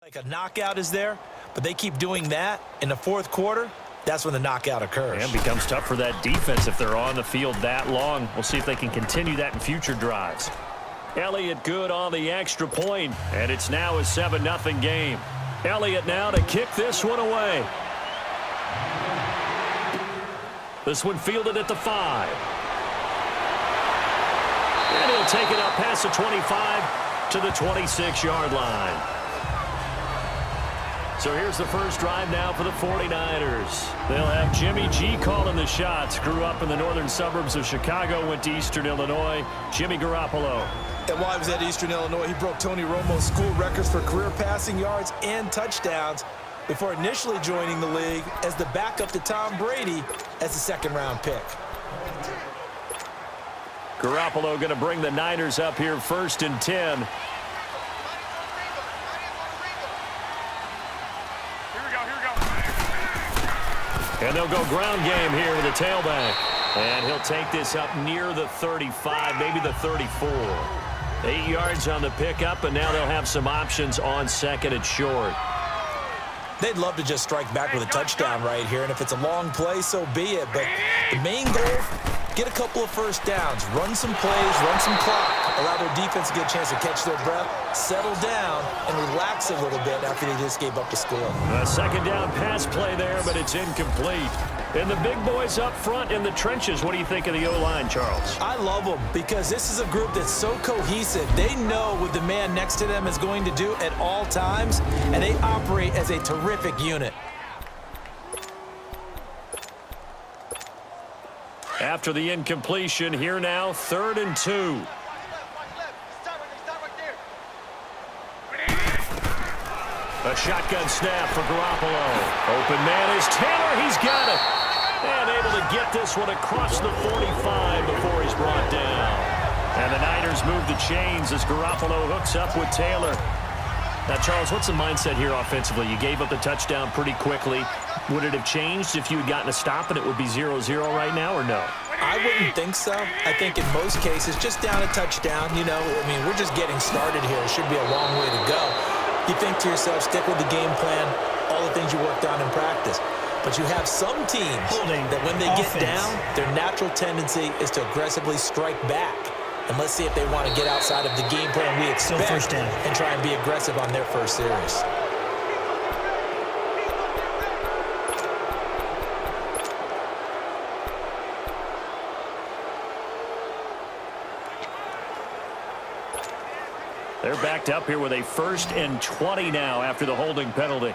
Like a knockout is there, but they keep doing that in the fourth quarter. That's when the knockout occurs. And becomes tough for that defense if they're on the field that long. We'll see if they can continue that in future drives. Elliott good on the extra point, and it's now a 7-0 game. Elliott now to kick this one away. This one fielded at the 5. And he'll take it up past the 25 to the 26-yard line. So here's the first drive now for the 49ers. They'll have Jimmy G calling the shots. Grew up in the northern suburbs of Chicago, went to Eastern Illinois. Jimmy Garoppolo. And while he was at Eastern Illinois, he broke Tony Romo's school records for career passing yards and touchdowns before initially joining the league as the backup to Tom Brady as a second-round pick. Garoppolo going to bring the Niners up here 1st and 10. And they'll go ground game here with a tailback. And he'll take this up near the 35, maybe the 34. 8 yards on the pickup, and now they'll have some options on second and short. They'd love to just strike back with a touchdown right here, and if it's a long play, so be it. But the main goal, get a couple of first downs, run some plays, run some clock, allow their defense to get a chance to catch their breath, settle down, and relax a little bit after they just gave up the score. A second down pass play there, but it's incomplete. And the big boys up front in the trenches, what do you think of the O-line, Charles? I love them because this is a group that's so cohesive. They know what the man next to them is going to do at all times, and they operate as a terrific unit. After the incompletion, here now, 3rd and 2. A shotgun snap for Garoppolo. Open man is Taylor. He's got it. And able to get this one across the 45 before he's brought down. And the Niners move the chains as Garoppolo hooks up with Taylor. Now, Charles, what's the mindset here offensively? You gave up the touchdown pretty quickly. Would it have changed if you had gotten a stop and it would be 0-0 right now, or no? I wouldn't think so. I think in most cases, just down a touchdown, you know, I mean, we're just getting started here. It should be a long way to go. You think to yourself, stick with the game plan, all the things you worked on in practice. But you have some teams that when they get down, their natural tendency is to aggressively strike back. And let's see if they want to get outside of the game plan we expect and try and be aggressive on their first series. They're backed up here with a 1st and 20 now after the holding penalty.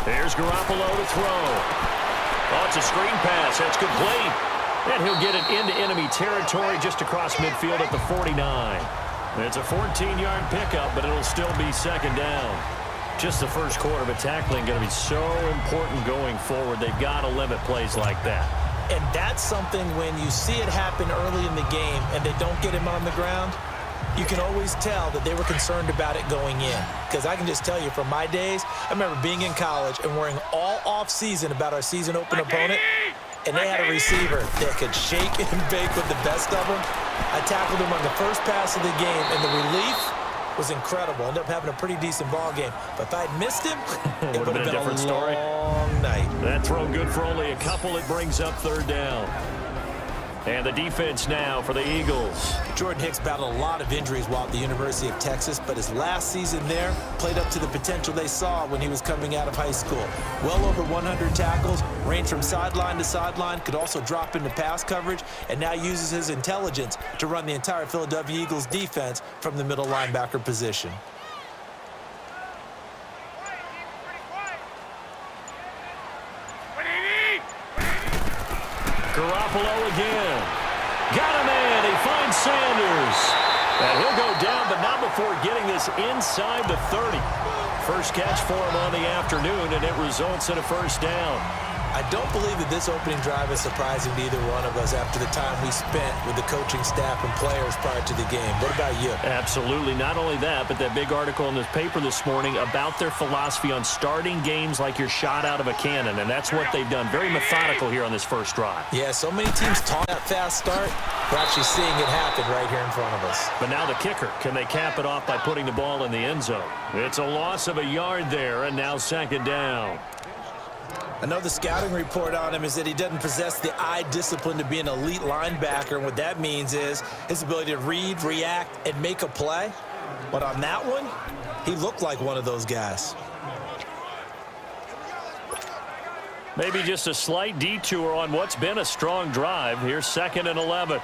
Here's Garoppolo to throw. Oh, it's a screen pass. That's complete. And he'll get it into enemy territory just across midfield at the 49. It's a 14-yard pickup, but it'll still be 2nd down. Just the first quarter, but tackling going to be so important going forward. They've got to limit plays like that. And that's something when you see it happen early in the game and they don't get him on the ground, you can always tell that they were concerned about it going in. Because I can just tell you from my days, I remember being in college and worrying all off-season about our season open opponent, and they had a receiver that could shake and bake with the best of them. I tackled him on the first pass of the game, and the relief was incredible. Ended up having a pretty decent ball game. But if I'd missed him, it would have been a different story. Long night. That throw good for only a couple. It brings up 3rd down. And the defense now for the Eagles. Jordan Hicks battled a lot of injuries while at the University of Texas, but his last season there played up to the potential they saw when he was coming out of high school. Well over 100 tackles, ranged from sideline to sideline, could also drop into pass coverage, and now uses his intelligence to run the entire Philadelphia Eagles defense from the middle linebacker position. Garoppolo again. Got a man. He finds Sanders. And he'll go down, but not before getting this inside the 30. First catch for him on the afternoon, and it results in a 1st down. I don't believe that this opening drive is surprising to either one of us after the time we spent with the coaching staff and players prior to the game. What about you? Absolutely. Not only that, but that big article in the paper this morning about their philosophy on starting games like you're shot out of a cannon, and that's what they've done. Very methodical here on this first drive. Yeah, so many teams talk that fast start. We're actually seeing it happen right here in front of us. But now the kicker. Can they cap it off by putting the ball in the end zone? It's a loss of a yard there, and now second down. I know the scouting report on him is that he doesn't possess the eye discipline to be an elite linebacker. And what that means is his ability to read, react, and make a play. But on that one, he looked like one of those guys. Maybe just a slight detour on what's been a strong drive. Here's 2nd and 11.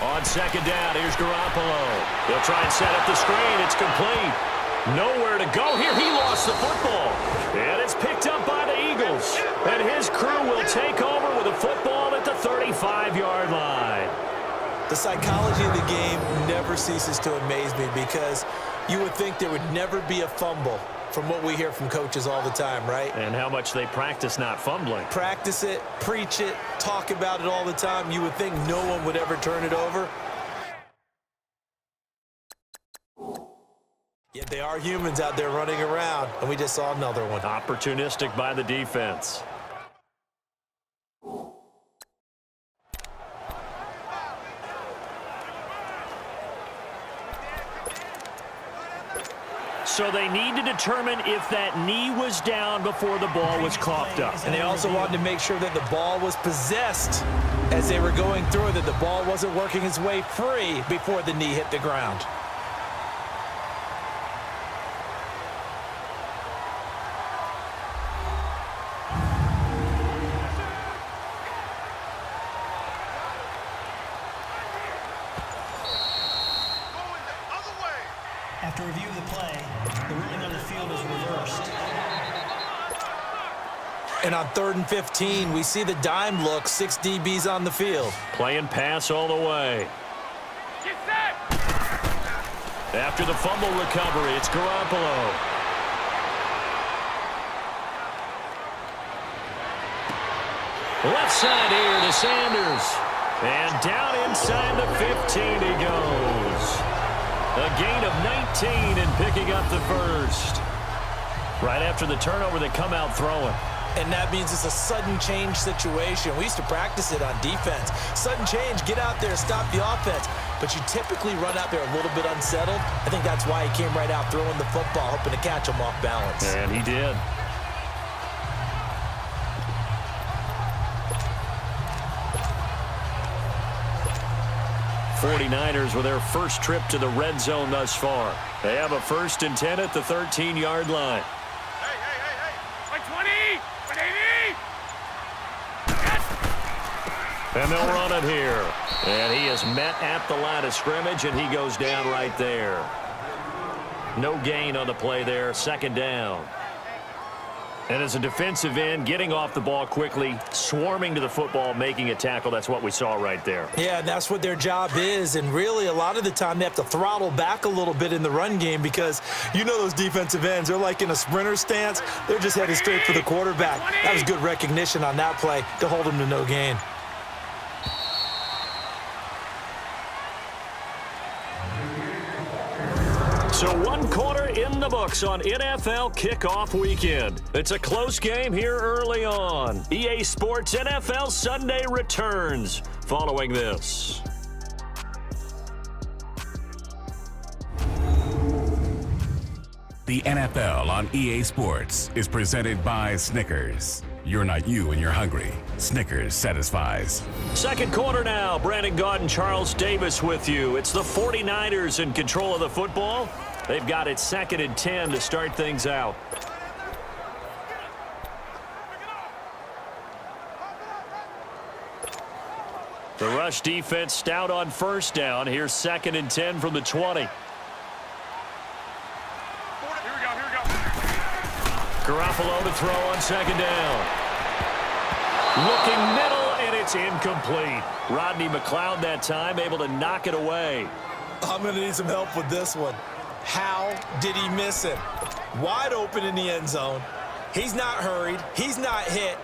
On 2nd down, here's Garoppolo. He'll try and set up the screen. It's complete. Nowhere to go here. He lost the football. And it's picked up by the Eagles. And his crew will take over with a football at the 35-yard line. The psychology of the game never ceases to amaze me because you would think there would never be a fumble from what we hear from coaches all the time, right? And how much they practice not fumbling. Practice it, preach it, talk about it all the time. You would think no one would ever turn it over. Yet they are humans out there running around, and we just saw another one. Opportunistic by the defense. So they need to determine if that knee was down before the ball was coughed up. And they also wanted to make sure that the ball was possessed as they were going through, that the ball wasn't working its way free before the knee hit the ground. After review of the play, the ruling on the field is reversed. And on 3rd and 15, we see the dime look, 6 DBs on the field. Playing pass all the way. After the fumble recovery, it's Garoppolo. Left side here to Sanders. And down inside the 15 he goes. A gain of 19 and picking up the first. Right after the turnover, they come out throwing. And that means it's a sudden change situation. We used to practice it on defense. Sudden change, get out there, stop the offense. But you typically run out there a little bit unsettled. I think that's why he came right out throwing the football, hoping to catch him off balance. And he did. '49ers with their first trip to the red zone thus far. They have a 1st and 10 at the 13-yard line. Hey! 20! 180! And they'll run it here. And he is met at the line of scrimmage, and he goes down right there. No gain on the play there. 2nd down. And as a defensive end, getting off the ball quickly, swarming to the football, making a tackle, that's what we saw right there. Yeah, and that's what their job is. And really, a lot of the time, they have to throttle back a little bit in the run game because you know those defensive ends, they're like in a sprinter stance. They're just headed straight for the quarterback. That was good recognition on that play to hold him to no gain. So 1 quarter in the books on NFL kickoff weekend. It's a close game here early on. EA Sports NFL Sunday returns following this. The NFL on EA Sports is presented by Snickers. You're not you when you're hungry. Snickers satisfies. 2nd quarter now. Brandon Gaud and Charles Davis with you. It's the 49ers in control of the football. They've got it 2nd and 10 to start things out. The rush defense stout on 1st down. Here's 2nd and 10 from the 20. Garoppolo to throw on 2nd down. Looking middle, and it's incomplete. Rodney McLeod that time able to knock it away. I'm going to need some help with this one. How did he miss it? Wide open in the end zone. He's not hurried. He's not hit.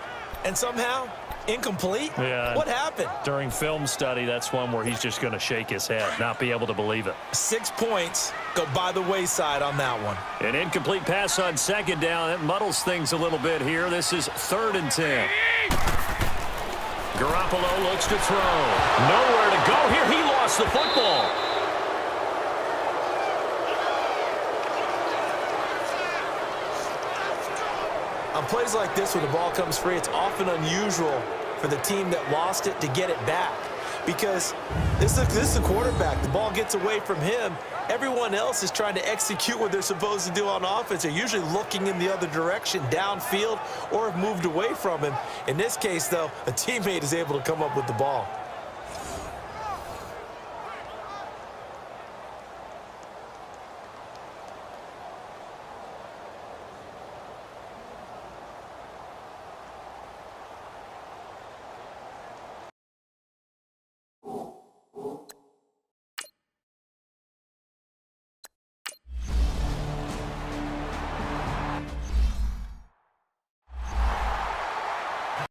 And somehow, incomplete? Yeah. What happened? During film study, that's one where he's just going to shake his head, not be able to believe it. 6 points go by the wayside on that one. An incomplete pass on second down. That muddles things a little bit here. This is 3rd and 10. Garoppolo looks to throw. Nowhere to go here. He lost the football. On plays like this where the ball comes free, it's often unusual for the team that lost it to get it back. Because this is the quarterback. The ball gets away from him. Everyone else is trying to execute what they're supposed to do on offense. They're usually looking in the other direction, downfield, or have moved away from him. In this case, though, a teammate is able to come up with the ball.